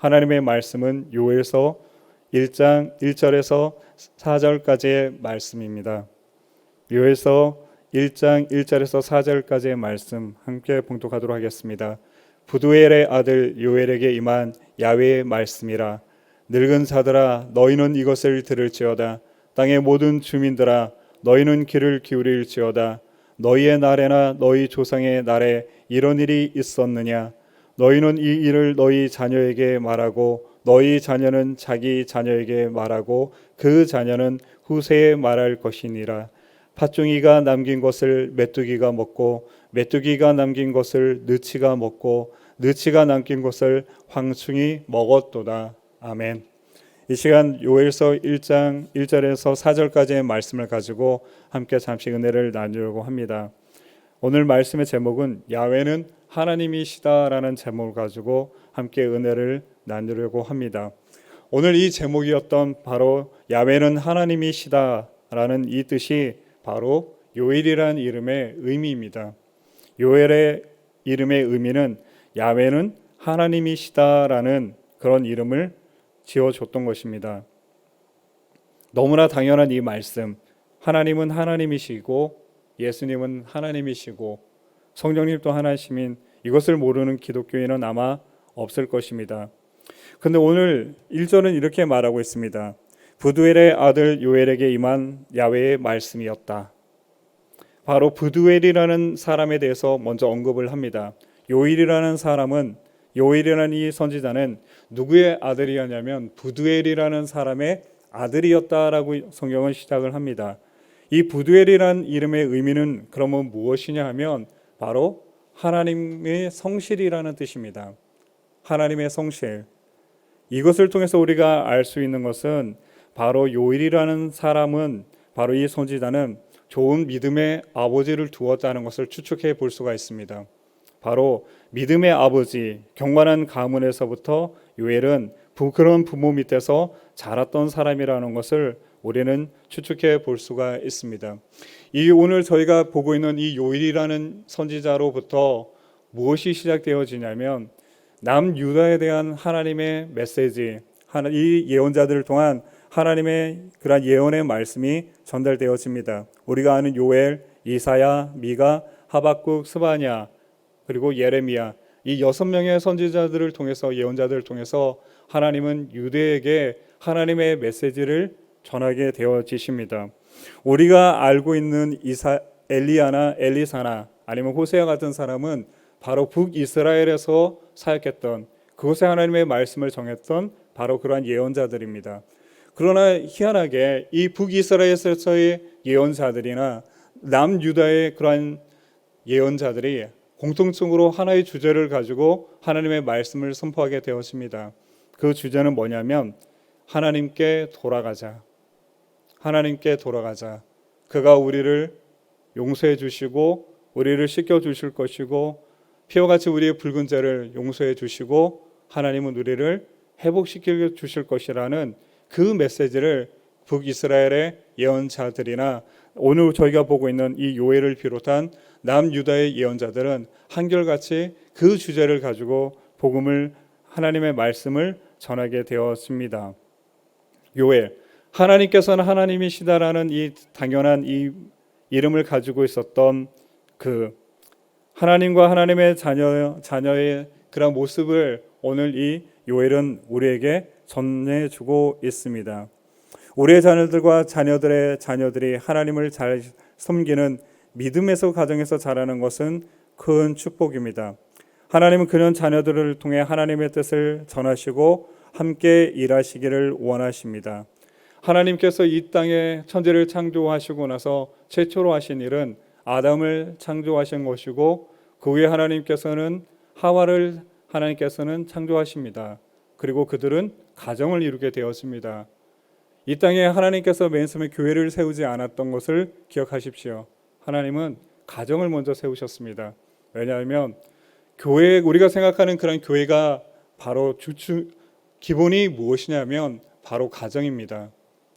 하나님의 말씀은 요엘서 1장 1절에서 4절까지의 말씀입니다. 요엘서 1장 1절에서 4절까지의 말씀 함께 봉독하도록 하겠습니다. 부두엘의 아들 요엘에게 임한 야훼의 말씀이라. 늙은 자들아 너희는 이것을 들을지어다. 땅의 모든 주민들아 너희는 귀를 기울일지어다. 너희의 날에나 너희 조상의 날에 이런 일이 있었느냐? 너희는 이 일을 너희 자녀에게 말하고 너희 자녀는 자기 자녀에게 말하고 그 자녀는 후세에 말할 것이니라. 팥종이가 남긴 것을 메뚜기가 먹고 메뚜기가 남긴 것을 느치가 먹고 느치가 남긴 것을 황충이 먹었도다. 아멘. 이 시간 요엘서 1장 1절에서 4절까지의 말씀을 가지고 함께 잠시 은혜를 나누려고 합니다. 오늘 말씀의 제목은 야훼는 하나님이시다라는 제목을 가지고 함께 은혜를 나누려고 합니다. 오늘 이 제목이었던 바로 야훼는 하나님이시다라는 이 뜻이 바로 요엘이라는 이름의 의미입니다. 요엘의 이름의 의미는 야훼는 하나님이시다라는 그런 이름을 지어줬던 것입니다. 너무나 당연한 이 말씀, 하나님은 하나님이시고 예수님은 하나님이시고 성령님도 하나님인 이것을 모르는 기독교인은 아마 없을 것입니다. 그런데 오늘 1절은 이렇게 말하고 있습니다. 부두엘의 아들 요엘에게 임한 야훼의 말씀이었다. 바로 부두엘이라는 사람에 대해서 먼저 언급을 합니다. 요엘이라는 사람은, 요엘이라는 이 선지자는 누구의 아들이었냐면 부두엘이라는 사람의 아들이었다라고 성경은 시작을 합니다. 이 부두엘이라는 이름의 의미는 그러면 무엇이냐 하면 바로 하나님의 성실이라는 뜻입니다. 하나님의 성실. 이것을 통해서 우리가 알 수 있는 것은 바로 요엘이라는 사람은, 바로 이 선지자는 좋은 믿음의 아버지를 두었다는 것을 추측해 볼 수가 있습니다. 바로 믿음의 아버지, 경건한 가문에서부터 요엘은 그런 부모 밑에서 자랐던 사람이라는 것을 우리는 추측해 볼 수가 있습니다. 이 오늘 저희가 보고 있는 이 요엘이라는 선지자로부터 무엇이 시작되어지냐면 남유다에 대한 하나님의 메시지, 이 예언자들을 통한 하나님의 그런 예언의 말씀이 전달되어집니다. 우리가 아는 요엘, 이사야, 미가, 하박국, 스바냐 그리고 예레미야, 이 6명의 선지자들을 통해서, 예언자들을 통해서 하나님은 유대에게 하나님의 메시지를 전하게 되어지십니다. 우리가 알고 있는 엘리야나 엘리사나 아니면 호세아 같은 사람은 바로 북이스라엘에서 사역했던, 그곳에 하나님의 말씀을 정했던 바로 그러한 예언자들입니다. 그러나 희한하게 이 북이스라엘에서의 예언자들이나 남유다의 그러한 예언자들이 공통적으로 하나의 주제를 가지고 하나님의 말씀을 선포하게 되었습니다. 그 주제는 뭐냐면 하나님께 돌아가자. 하나님께 돌아가자. 그가 우리를 용서해 주시고 우리를 씻겨 주실 것이고 피와 같이 우리의 붉은 죄를 용서해 주시고 하나님은 우리를 회복시켜 주실 것이라는 그 메시지를 북이스라엘의 예언자들이나 오늘 저희가 보고 있는 이 요엘을 비롯한 남유다의 예언자들은 한결같이 그 주제를 가지고 복음을, 하나님의 말씀을 전하게 되었습니다. 요엘, 하나님께서는 하나님이시다라는 이 당연한 이 이름을 가지고 있었던 그 하나님과 하나님의 자녀의 그런 모습을 오늘 이 요엘은 우리에게 전해주고 있습니다. 우리의 자녀들과 자녀들의 자녀들이 하나님을 잘 섬기는 믿음에서 가정에서 자라는 것은 큰 축복입니다. 하나님은 그런 자녀들을 통해 하나님의 뜻을 전하시고 함께 일하시기를 원하십니다. 하나님께서 이 땅에 천지를 창조하시고 나서 최초로 하신 일은 아담을 창조하신 것이고 그 후에 하나님께서는 하와를 하나님께서는 창조하십니다. 그리고 그들은 가정을 이루게 되었습니다. 이 땅에 하나님께서 맨 처음에 교회를 세우지 않았던 것을 기억하십시오. 하나님은 가정을 먼저 세우셨습니다. 왜냐하면 교회, 우리가 생각하는 그런 교회가 바로 기본이 무엇이냐면 바로 가정입니다.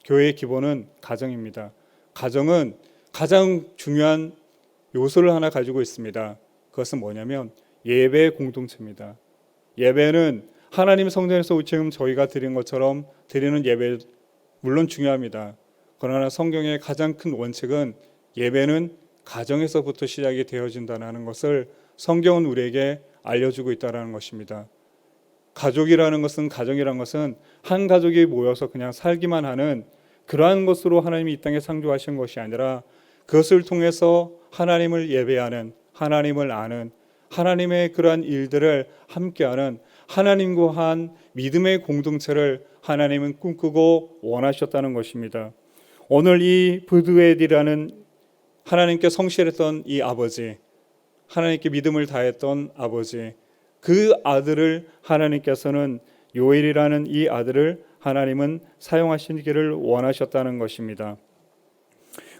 교회의 기본은 가정입니다. 가정은 가장 중요한 요소를 하나 가지고 있습니다. 그것은 뭐냐면 예배 공동체입니다. 예배는 하나님 성전에서 지금 저희가 드린 것처럼 드리는 예배 물론 중요합니다. 그러나 성경의 가장 큰 원칙은 예배는 가정에서부터 시작이 되어진다는 것을 성경은 우리에게 알려주고 있다는 것입니다. 가족이라는 것은, 가정이라는 것은 한 가족이 모여서 그냥 살기만 하는 그러한 것으로 하나님이 이 땅에 창조하신 것이 아니라 그것을 통해서 하나님을 예배하는, 하나님을 아는, 하나님의 그러한 일들을 함께하는 하나님과 한 믿음의 공동체를 하나님은 꿈꾸고 원하셨다는 것입니다. 오늘 이 브드웰이라는 하나님께 성실했던 이 아버지, 하나님께 믿음을 다했던 아버지, 그 아들을 하나님께서는 요엘이라는 이 아들을 하나님은 사용하시기를 원하셨다는 것입니다.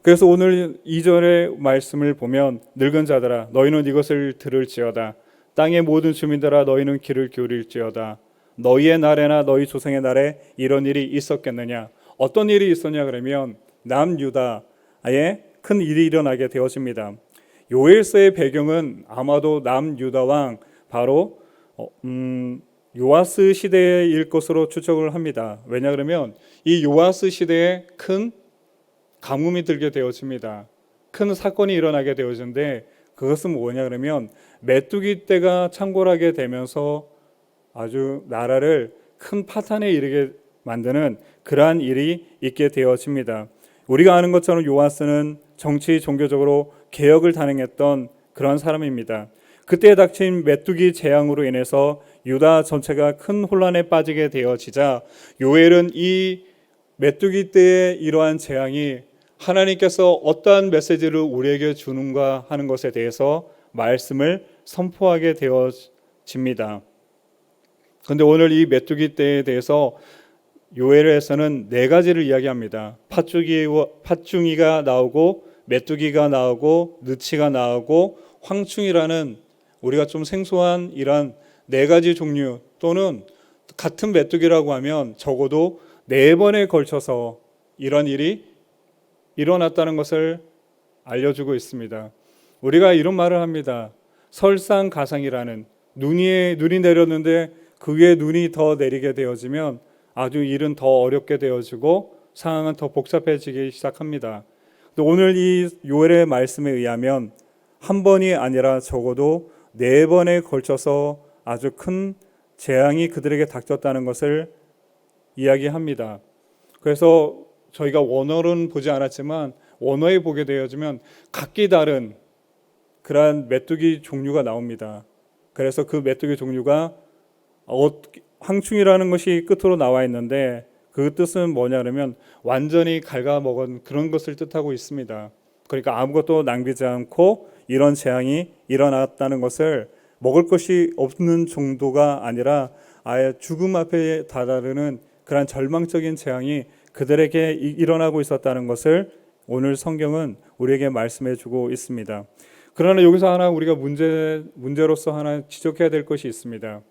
그래서 오늘 2절의 말씀을 보면 늙은 자들아 너희는 이것을 들을지어다. 땅의 모든 주민들아 너희는 귀를 기울일지어다. 너희의 날에나 너희 조상의 날에 이런 일이 있었겠느냐. 어떤 일이 있었냐 그러면 남유다에 큰 일이 일어나게 되어집니다. 요엘서의 배경은 아마도 남유다 왕 바로 요아스 시대의 것으로 추측을 합니다. 왜냐 그러면 이 요아스 시대에 큰 가뭄이 들게 되어집니다. 큰 사건이 일어나게 되어지는데 그것은 뭐냐 그러면 메뚜기 떼가 창궐하게 되면서 아주 나라를 큰 파탄에 이르게 만드는 그러한 일이 있게 되어집니다. 우리가 아는 것처럼 요아스는 정치 종교적으로 개혁을 단행했던 그런 사람입니다. 그때 닥친 메뚜기 재앙으로 인해서 유다 전체가 큰 혼란에 빠지게 되어지자 요엘은 이 메뚜기 떼의 이러한 재앙이 하나님께서 어떠한 메시지를 우리에게 주는가 하는 것에 대해서 말씀을 선포하게 되어집니다. 그런데 오늘 이 메뚜기 떼에 대해서 요엘에서는 4가지를 이야기합니다. 팥중이가 나오고 메뚜기가 나오고 느치가 나오고 황충이라는 우리가 좀 생소한 이런 4가지 종류 또는 같은 메뚜기라고 하면 적어도 4번에 걸쳐서 이런 일이 일어났다는 것을 알려주고 있습니다. 우리가 이런 말을 합니다. 설상가상이라는 눈이 내렸는데 그 위에 눈이 더 내리게 되어지면 아주 일은 더 어렵게 되어지고 상황은 더 복잡해지기 시작합니다. 오늘 이 요엘의 말씀에 의하면 한 번이 아니라 적어도 4번에 걸쳐서 아주 큰 재앙이 그들에게 닥쳤다는 것을 이야기합니다. 그래서 저희가 원어는 보지 않았지만 원어에 보게 되어지면 각기 다른 그러한 메뚜기 종류가 나옵니다. 그래서 그 메뚜기 종류가 황충이라는 것이 끝으로 나와 있는데 그 뜻은 뭐냐면 완전히 갉아먹은 그런 것을 뜻하고 있습니다. 그러니까 아무것도 낭비하지 않고 이런 재앙이 일어났다는 것을 먹을 것이 없는 정도가 아니라 아예 죽음 앞에 다다르는 그런 절망적인 재앙이 그들에게 일어나고 있었다는 것을 오늘 성경은 우리에게 말씀해 주고 있습니다. 그러나 여기서 하나 우리가 문제로서 하나 지적해야 될 것이 있습니다.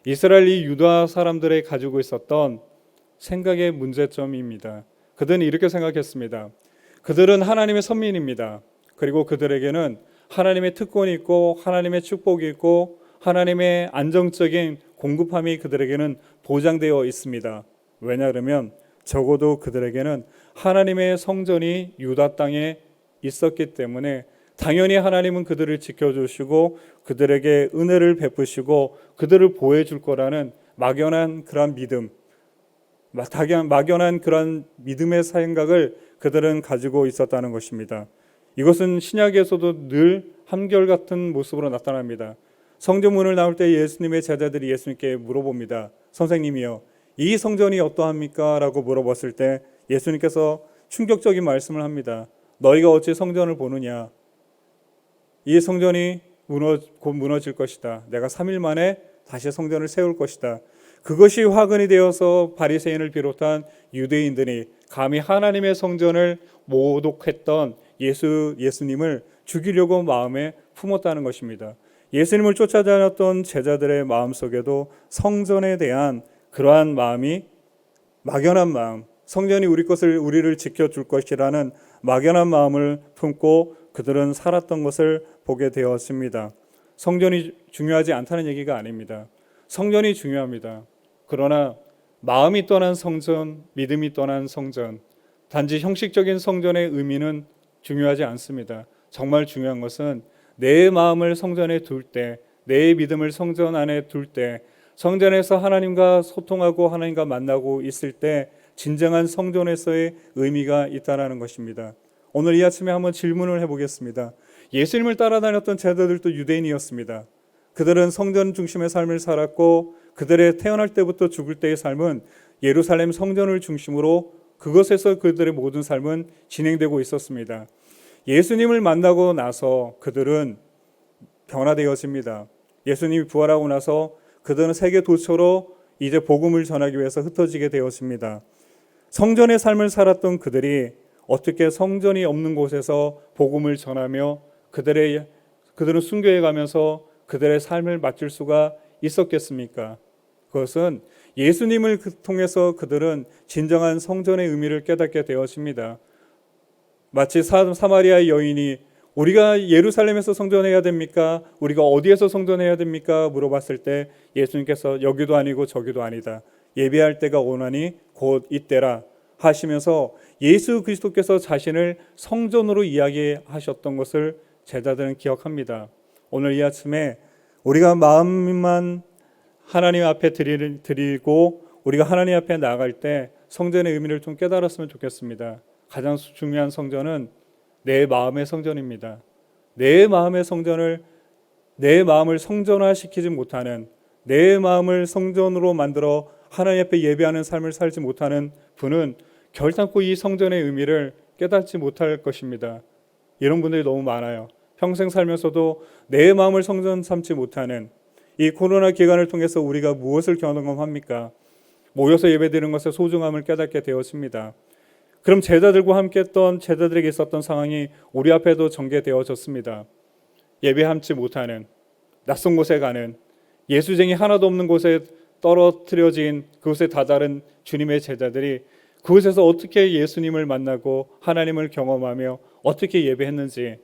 이스라엘이 유다 사람들이 가지고 있었던 생각의 문제점입니다. 그들은 이렇게 생각했습니다. 그들은 하나님의 선민입니다. 그리고 그들에게는 하나님의 특권이 있고 하나님의 축복이 있고 하나님의 안정적인 공급함이 그들에게는 보장되어 있습니다. 왜냐 그러면 적어도 그들에게는 하나님의 성전이 유다 땅에 있었기 때문에 당연히 하나님은 그들을 지켜주시고 그들에게 은혜를 베푸시고 그들을 보호해 줄 거라는 막연한 그런 믿음, 막연한 그런 믿음의 생각을 그들은 가지고 있었다는 것입니다. 이것은 신약에서도 늘 한결같은 모습으로 나타납니다. 성전문을 나올 때 예수님의 제자들이 예수님께 물어봅니다. 선생님이요, 이 성전이 어떠합니까? 라고 물어봤을 때 예수님께서 충격적인 말씀을 합니다. 너희가 어찌 성전을 보느냐? 이 성전이 곧 무너질 것이다. 내가 3일 만에 다시 성전을 세울 것이다. 그것이 화근이 되어서 바리새인을 비롯한 유대인들이 감히 하나님의 성전을 모독했던 예수님을 죽이려고 마음에 품었다는 것입니다. 예수님을 쫓아다녔던 제자들의 마음속에도 성전에 대한 그러한 마음이 막연한 마음, 성전이 우리를 지켜줄 것이라는 막연한 마음을 품고 그들은 살았던 것을 보게 되었습니다. 성전이 중요하지 않다는 얘기가 아닙니다. 성전이 중요합니다. 그러나 마음이 떠난 성전, 믿음이 떠난 성전, 단지 형식적인 성전의 의미는 중요하지 않습니다. 정말 중요한 것은 내 마음을 성전에 둘 때, 내 믿음을 성전 안에 둘 때, 성전에서 하나님과 소통하고 하나님과 만나고 있을 때 진정한 성전에서의 의미가 있다는 것입니다. 오늘 이 아침에 한번 질문을 해보겠습니다. 예수님을 따라다녔던 제자들도 유대인이었습니다. 그들은 성전 중심의 삶을 살았고 그들의 태어날 때부터 죽을 때의 삶은 예루살렘 성전을 중심으로 그것에서 그들의 모든 삶은 진행되고 있었습니다. 예수님을 만나고 나서 그들은 변화되어집니다. 예수님이 부활하고 나서 그들은 세계 도처로 이제 복음을 전하기 위해서 흩어지게 되었습니다. 성전의 삶을 살았던 그들이 어떻게 성전이 없는 곳에서 복음을 전하며 그들은 순교해 가면서 그들의 삶을 맡길 수가 있었겠습니까? 그것은 예수님을 통해서 그들은 진정한 성전의 의미를 깨닫게 되었습니다. 마치 사마리아 여인이 우리가 예루살렘에서 성전해야 됩니까? 우리가 어디에서 성전해야 됩니까? 물어봤을 때 예수님께서 여기도 아니고 저기도 아니다. 예배할 때가 오나니 곧 이때라 하시면서 예수 그리스도께서 자신을 성전으로 이야기하셨던 것을 제자들은 기억합니다. 오늘 이 아침에 우리가 마음만 하나님 앞에 드리고 우리가 하나님 앞에 나아갈 때 성전의 의미를 좀 깨달았으면 좋겠습니다. 가장 중요한 성전은 내 마음의 성전입니다. 내 마음의 성전을 내 마음을 성전화시키지 못하는, 내 마음을 성전으로 만들어 하나님 앞에 예배하는 삶을 살지 못하는 분은 결단코 이 성전의 의미를 깨닫지 못할 것입니다. 이런 분들이 너무 많아요. 평생 살면서도 내 마음을 성전 삼지 못하는, 이 코로나 기간을 통해서 우리가 무엇을 경험합니까? 모여서 예배드리는 것의 소중함을 깨닫게 되었습니다. 그럼 제자들과 함께 했던 제자들에게 있었던 상황이 우리 앞에도 전개되어졌습니다. 예배함지 못하는, 낯선 곳에 가는, 예수쟁이 하나도 없는 곳에 떨어뜨려진 그곳에 다다른 주님의 제자들이 그곳에서 어떻게 예수님을 만나고 하나님을 경험하며 어떻게 예배했는지,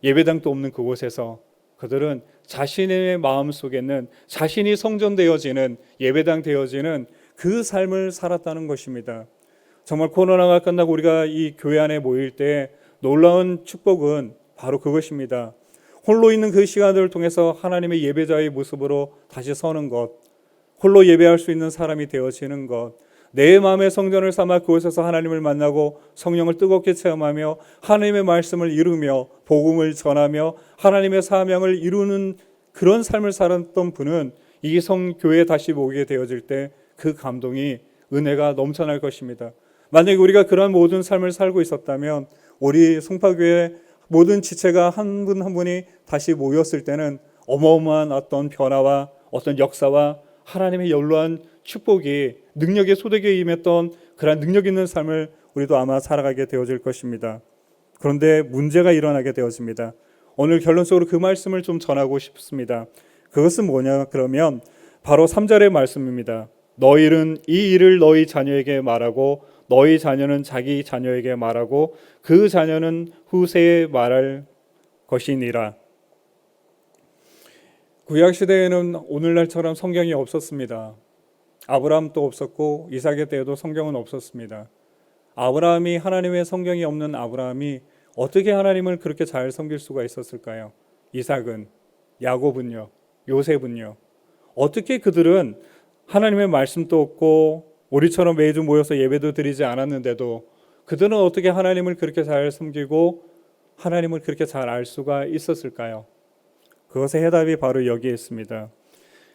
예배당도 없는 그곳에서 그들은 자신의 마음 속에는 자신이 성전되어지는, 예배당 되어지는 그 삶을 살았다는 것입니다. 정말 코로나가 끝나고 우리가 이 교회 안에 모일 때 놀라운 축복은 바로 그것입니다. 홀로 있는 그 시간들을 통해서 하나님의 예배자의 모습으로 다시 서는 것, 홀로 예배할 수 있는 사람이 되어지는 것, 내 마음의 성전을 삼아 그곳에서 하나님을 만나고 성령을 뜨겁게 체험하며 하나님의 말씀을 이루며 복음을 전하며 하나님의 사명을 이루는 그런 삶을 살았던 분은 이 성교회에 다시 모이게 되어질 때 그 감동이, 은혜가 넘쳐날 것입니다. 만약에 우리가 그런 모든 삶을 살고 있었다면 우리 송파교회 모든 지체가 한 분 한 분이 다시 모였을 때는 어마어마한 어떤 변화와 어떤 역사와 하나님의 연로한 축복이 능력의 소득에 임했던 그런 능력 있는 삶을 우리도 아마 살아가게 되어질 것입니다. 그런데 문제가 일어나게 되어집니다. 오늘 결론적으로 그 말씀을 좀 전하고 싶습니다. 그것은 뭐냐 그러면 바로 3절의 말씀입니다. 너희는 이 일을 너희 자녀에게 말하고 너희 자녀는 자기 자녀에게 말하고 그 자녀는 후세에 말할 것이니라. 구약시대에는 오늘날처럼 성경이 없었습니다. 아브라함도 없었고 이삭의 때에도 성경은 없었습니다. 아브라함이, 하나님의 성경이 없는 아브라함이 어떻게 하나님을 그렇게 잘 섬길 수가 있었을까요? 이삭은, 야곱은요, 요셉은요, 어떻게 그들은 하나님의 말씀도 없고 우리처럼 매주 모여서 예배도 드리지 않았는데도 그들은 어떻게 하나님을 그렇게 잘 섬기고 하나님을 그렇게 잘 알 수가 있었을까요? 그것의 해답이 바로 여기에 있습니다.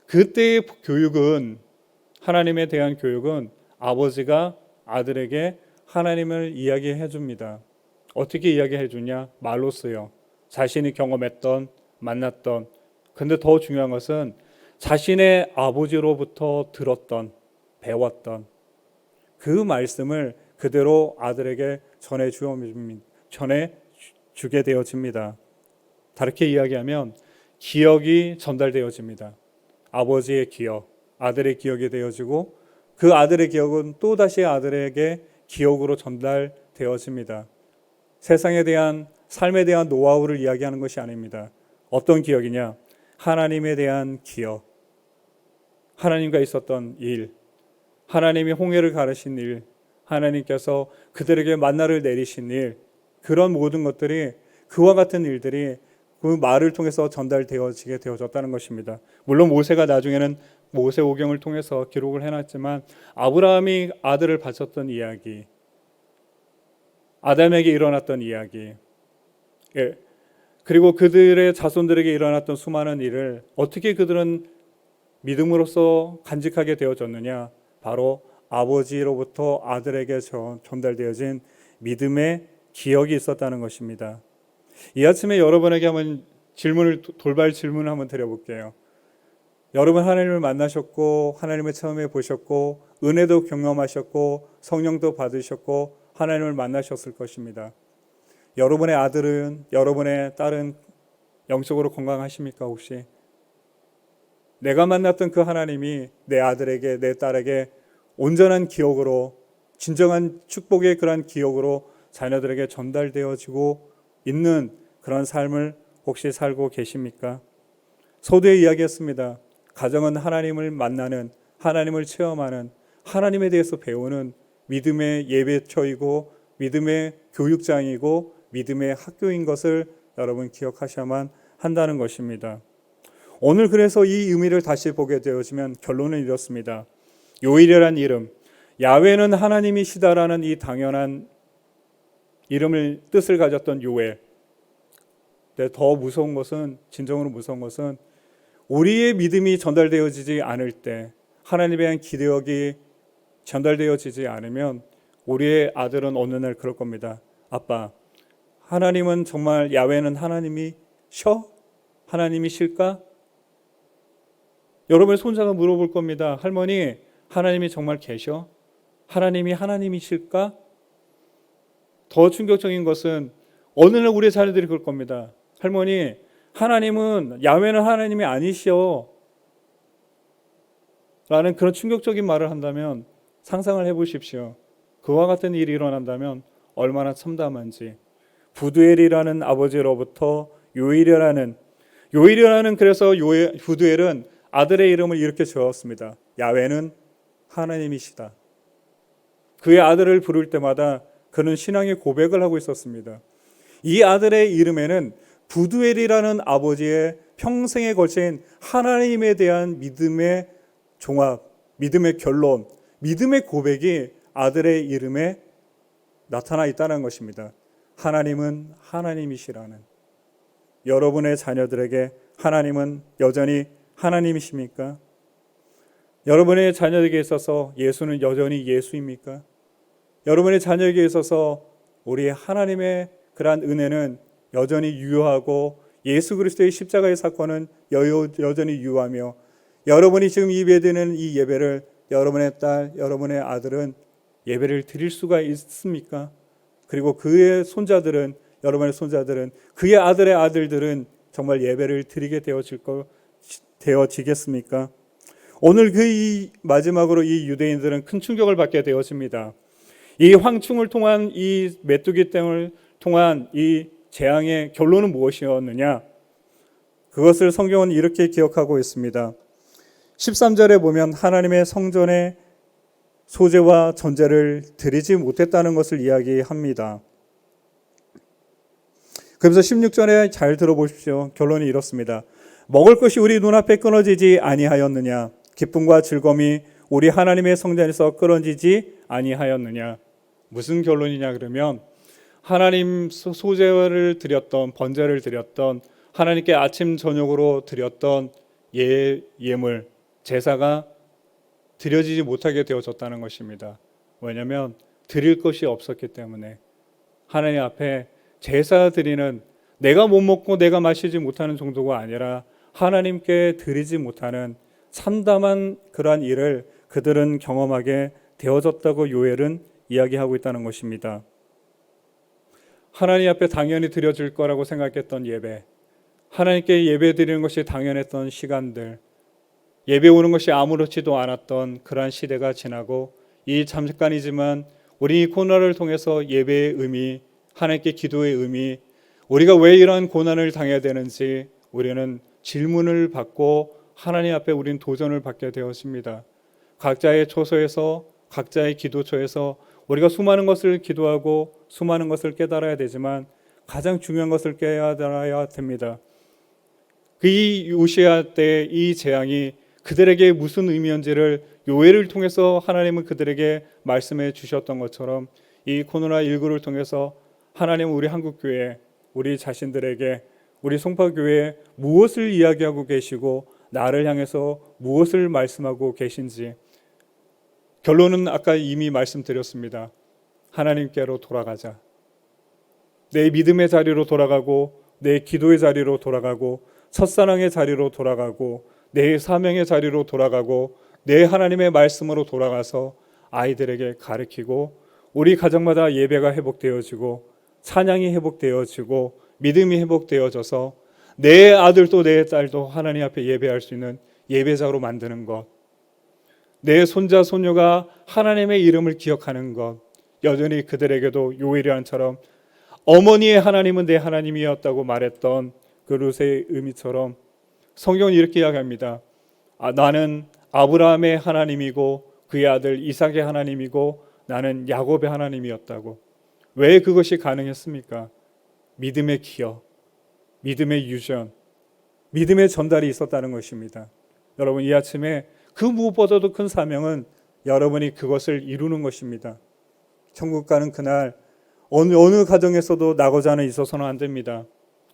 그때의 교육은, 하나님에 대한 교육은 아버지가 아들에게 하나님을 이야기해 줍니다. 어떻게 이야기해 주냐? 말로써요. 자신이 경험했던, 만났던, 근데 더 중요한 것은 자신의 아버지로부터 들었던, 배웠던 그 말씀을 그대로 아들에게 전해주게 되어집니다. 다르게 이야기하면 기억이 전달되어집니다. 아버지의 기억, 아들의 기억이 되어지고 그 아들의 기억은 또다시 아들에게 기억으로 전달되어집니다. 세상에 대한, 삶에 대한 노하우를 이야기하는 것이 아닙니다. 어떤 기억이냐? 하나님에 대한 기억. 하나님과 있었던 일, 하나님이 홍해를 가르신 일, 하나님께서 그들에게 만나를 내리신 일, 그런 모든 것들이 그와 같은 일들이 그 말을 통해서 전달되어지게 되어졌다는 것입니다. 물론 모세가 나중에는 모세오경을 통해서 기록을 해놨지만 아브라함이 아들을 바쳤던 이야기, 아담에게 일어났던 이야기, 그리고 그들의 자손들에게 일어났던 수많은 일을 어떻게 그들은 믿음으로써 간직하게 되어졌느냐? 바로 아버지로부터 아들에게 전달되어진 믿음의 기억이 있었다는 것입니다. 이 아침에 여러분에게 한번 돌발 질문을 한번 드려볼게요. 여러분 하나님을 만나셨고 하나님을 처음에 보셨고 은혜도 경험하셨고 성령도 받으셨고 하나님을 만나셨을 것입니다. 여러분의 아들은, 여러분의 딸은 영적으로 건강하십니까? 혹시 내가 만났던 그 하나님이 내 아들에게, 내 딸에게 온전한 기억으로, 진정한 축복의 그런 기억으로 자녀들에게 전달되어지고 있는 그런 삶을 혹시 살고 계십니까? 서두에 이야기했습니다. 가정은 하나님을 만나는, 하나님을 체험하는, 하나님에 대해서 배우는 믿음의 예배처이고 믿음의 교육장이고 믿음의 학교인 것을 여러분 기억하셔야만 한다는 것입니다. 오늘 그래서 이 의미를 다시 보게 되어지면 결론은 이렇습니다. 요일이란 이름, 야훼는 하나님이시다라는 이 당연한 이름을 뜻을 가졌던 요엘. 더 무서운 것은, 진정으로 무서운 것은 우리의 믿음이 전달되어지지 않을 때, 하나님에 대한 기대역이 전달되어지지 않으면 우리의 아들은 어느 날 그럴 겁니다. 아빠, 하나님은 정말, 야훼는 하나님이셔? 하나님이실까? 여러분의 손자가 물어볼 겁니다. 할머니, 하나님이 정말 계셔? 하나님이 하나님이실까? 더 충격적인 것은 어느 날 우리의 자녀들이 그럴 겁니다. 할머니, 하나님은, 야훼는 하나님이 아니시오 라는 그런 충격적인 말을 한다면 상상을 해보십시오. 그와 같은 일이 일어난다면 얼마나 참담한지. 부두엘이라는 아버지로부터 요일이라는 그래서 부두엘은 아들의 이름을 이렇게 지었습니다. 야훼는 하나님이시다. 그의 아들을 부를 때마다 그는 신앙의 고백을 하고 있었습니다. 이 아들의 이름에는 부두엘이라는 아버지의 평생에 걸친 하나님에 대한 믿음의 종합, 믿음의 결론, 믿음의 고백이 아들의 이름에 나타나 있다는 것입니다. 하나님은 하나님이시라는. 여러분의 자녀들에게 하나님은 여전히 하나님이십니까? 여러분의 자녀에게 있어서 예수는 여전히 예수입니까? 여러분의 자녀에게 있어서 우리 하나님의 그러한 은혜는 여전히 유효하고 예수 그리스도의 십자가의 사건은 여전히 유효하며 여러분이 지금 예배드리는 이 예배를 여러분의 딸, 여러분의 아들은 예배를 드릴 수가 있습니까? 그리고 그의 손자들은, 여러분의 손자들은, 그의 아들의 아들들은 정말 예배를 드리게 되어지겠습니까? 오늘 마지막으로 이 유대인들은 큰 충격을 받게 되어집니다. 이 황충을 통한, 이 메뚜기 땡을 통한 이 재앙의 결론은 무엇이었느냐? 그것을 성경은 이렇게 기억하고 있습니다. 13절에 보면 하나님의 성전에 소제와 전제를 드리지 못했다는 것을 이야기합니다. 그래서 16절에 잘 들어보십시오. 결론이 이렇습니다. 먹을 것이 우리 눈앞에 끊어지지 아니하였느냐? 기쁨과 즐거움이 우리 하나님의 성전에서 끊어지지 아니하였느냐? 무슨 결론이냐 그러면 하나님 소제를 드렸던, 번제를 드렸던, 하나님께 아침 저녁으로 드렸던 예물, 제사가 드려지지 못하게 되어졌다는 것입니다. 왜냐하면 드릴 것이 없었기 때문에. 하나님 앞에 제사 드리는, 내가 못 먹고 내가 마시지 못하는 정도가 아니라 하나님께 드리지 못하는 참담한 그러한 일을 그들은 경험하게 되어졌다고 요엘은 이야기하고 있다는 것입니다. 하나님 앞에 당연히 드려질 거라고 생각했던 예배, 하나님께 예배 드리는 것이 당연했던 시간들, 예배 오는 것이 아무렇지도 않았던 그러한 시대가 지나고 이 잠깐이지만 우리 코로나를 통해서 예배의 의미, 하나님께 기도의 의미, 우리가 왜 이러한 고난을 당해야 되는지 우리는 질문을 받고 하나님 앞에 우린 도전을 받게 되었습니다. 각자의 처소에서, 각자의 기도처에서 우리가 수많은 것을 기도하고 수많은 것을 깨달아야 되지만 가장 중요한 것을 깨달아야 됩니다. 이 요시야 때 이 재앙이 그들에게 무슨 의미인지를 요엘을 통해서 하나님은 그들에게 말씀해 주셨던 것처럼 이 코로나19를 통해서 하나님은 우리 한국교회, 우리 자신들에게, 우리 송파교회에 무엇을 이야기하고 계시고 나를 향해서 무엇을 말씀하고 계신지, 결론은 아까 이미 말씀드렸습니다. 하나님께로 돌아가자. 내 믿음의 자리로 돌아가고 내 기도의 자리로 돌아가고 첫사랑의 자리로 돌아가고 내 사명의 자리로 돌아가고 내 하나님의 말씀으로 돌아가서 아이들에게 가르치고 우리 가정마다 예배가 회복되어지고 찬양이 회복되어지고 믿음이 회복되어져서 내 아들도 내 딸도 하나님 앞에 예배할 수 있는 예배자로 만드는 것, 내 손자 손녀가 하나님의 이름을 기억하는 것, 여전히 그들에게도 요엘이란처럼 어머니의 하나님은 내 하나님이었다고 말했던 그 룻의 의미처럼 성경은 이렇게 이야기합니다. 나는 아브라함의 하나님이고 그의 아들 이삭의 하나님이고 나는 야곱의 하나님이었다고. 왜 그것이 가능했습니까? 믿음의 기여, 믿음의 유전, 믿음의 전달이 있었다는 것입니다. 여러분, 이 아침에 그 무엇보다도 큰 사명은 여러분이 그것을 이루는 것입니다. 천국 가는 그날 어느 가정에서도 낙오자는 있어서는 안 됩니다.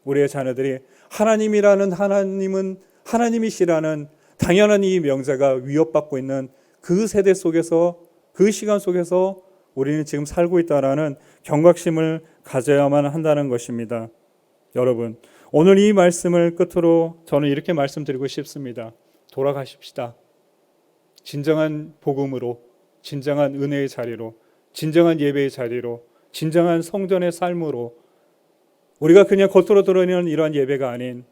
우리의 자녀들이 하나님이라는, 하나님은 하나님이시라는 당연한 이 명제가 위협받고 있는 그 세대 속에서, 그 시간 속에서 우리는 지금 살고 있다라는 경각심을 가져야만 한다는 것입니다. 여러분, 오늘 이 말씀을 끝으로 저는 이렇게 말씀드리고 싶습니다. 돌아가십시다. 진정한 복음으로, 진정한 은혜의 자리로, 진정한 예배의 자리로, 진정한 성전의 삶으로, 우리가 그냥 겉으로 드러내는 이러한 예배가 아닌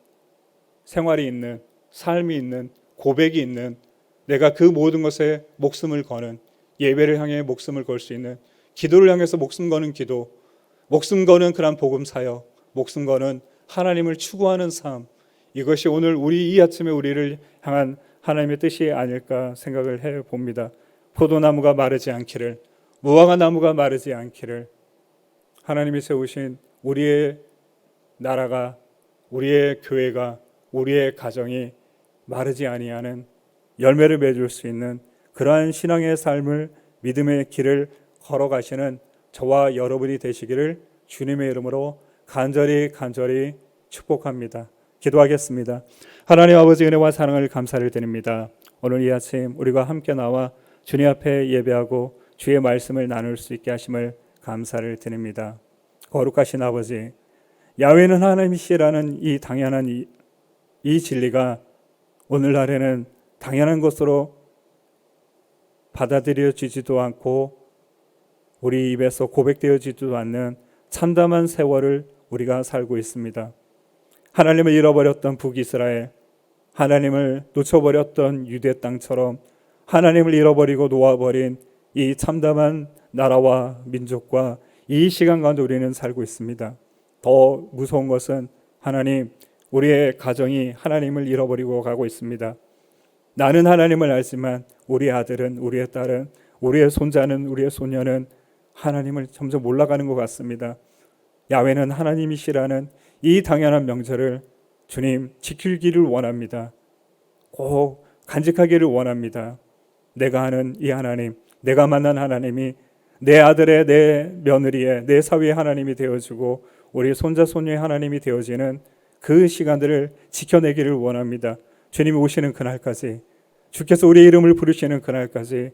생활이 있는, 삶이 있는, 고백이 있는, 내가 그 모든 것에 목숨을 거는, 예배를 향해 목숨을 걸 수 있는, 기도를 향해서 목숨 거는 기도, 목숨 거는 그런 복음 사역, 목숨 거는 하나님을 추구하는 삶, 이것이 오늘 우리 이 아침에 우리를 향한 하나님의 뜻이 아닐까 생각을 해봅니다. 포도나무가 마르지 않기를, 무화과 나무가 마르지 않기를, 하나님이 세우신 우리의 나라가, 우리의 교회가, 우리의 가정이 마르지 아니하는 열매를 맺을 수 있는 그러한 신앙의 삶을, 믿음의 길을 걸어가시는 저와 여러분이 되시기를 주님의 이름으로 간절히 축복합니다. 기도하겠습니다. 하나님 아버지, 은혜와 사랑을 감사를 드립니다. 오늘 이 아침 우리가 함께 나와 주님 앞에 예배하고 주의 말씀을 나눌 수 있게 하심을 감사를 드립니다. 거룩하신 아버지, 야훼는 하나님이시라는 이 당연한 이 진리가 오늘날에는 당연한 것으로 받아들여지지도 않고 우리 입에서 고백되어지지도 않는 참담한 세월을 우리가 살고 있습니다. 하나님을 잃어버렸던 북이스라엘, 하나님을 놓쳐버렸던 유대 땅처럼 하나님을 잃어버리고 놓아버린 이 참담한 나라와 민족과 이 시간 가운데 우리는 살고 있습니다. 더 무서운 것은 하나님, 우리의 가정이 하나님을 잃어버리고 가고 있습니다. 나는 하나님을 알지만 우리 아들은, 우리의 딸은, 우리의 손자는, 우리의 소녀는 하나님을 점점 몰라가는 것 같습니다. 야훼는 하나님이시라는 이 당연한 명절을 주님 지키기를 원합니다. 꼭 간직하기를 원합니다. 내가 아는 이 하나님, 내가 만난 하나님이 내 아들의, 내 며느리의, 내 사위의 하나님이 되어주고 우리 손자 손녀의 하나님이 되어지는 그 시간들을 지켜내기를 원합니다. 주님이 오시는 그날까지, 주께서 우리의 이름을 부르시는 그날까지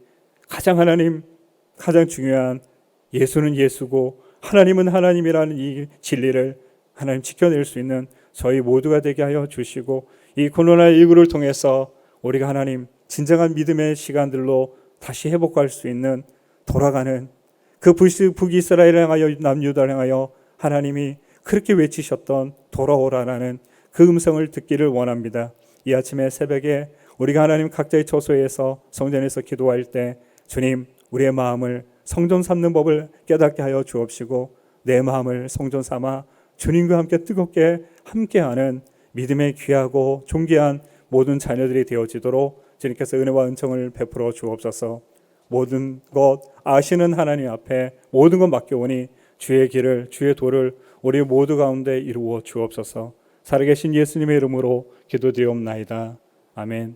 가장 중요한 예수는 예수고 하나님은 하나님이라는 이 진리를 하나님 지켜낼 수 있는 저희 모두가 되게 하여 주시고, 이 코로나19를 통해서 우리가 하나님 진정한 믿음의 시간들로 다시 회복할 수 있는, 돌아가는 그 북이스라엘을 향하여, 남유다를 향하여 하나님이 그렇게 외치셨던 돌아오라라는 그 음성을 듣기를 원합니다. 이 아침에 새벽에 우리가 하나님 각자의 처소에서 성전에서 기도할 때 주님, 우리의 마음을 성전 삼는 법을 깨닫게 하여 주옵시고 내 마음을 성전 삼아 주님과 함께 뜨겁게 함께하는 믿음의 귀하고 존귀한 모든 자녀들이 되어지도록 주님께서 은혜와 은총을 베풀어 주옵소서. 모든 것 아시는 하나님 앞에 모든 것 맡겨오니 주의 길을 주의 도를 우리 모두 가운데 이루어 주옵소서. 살아계신 예수님의 이름으로 기도드리옵나이다. 아멘.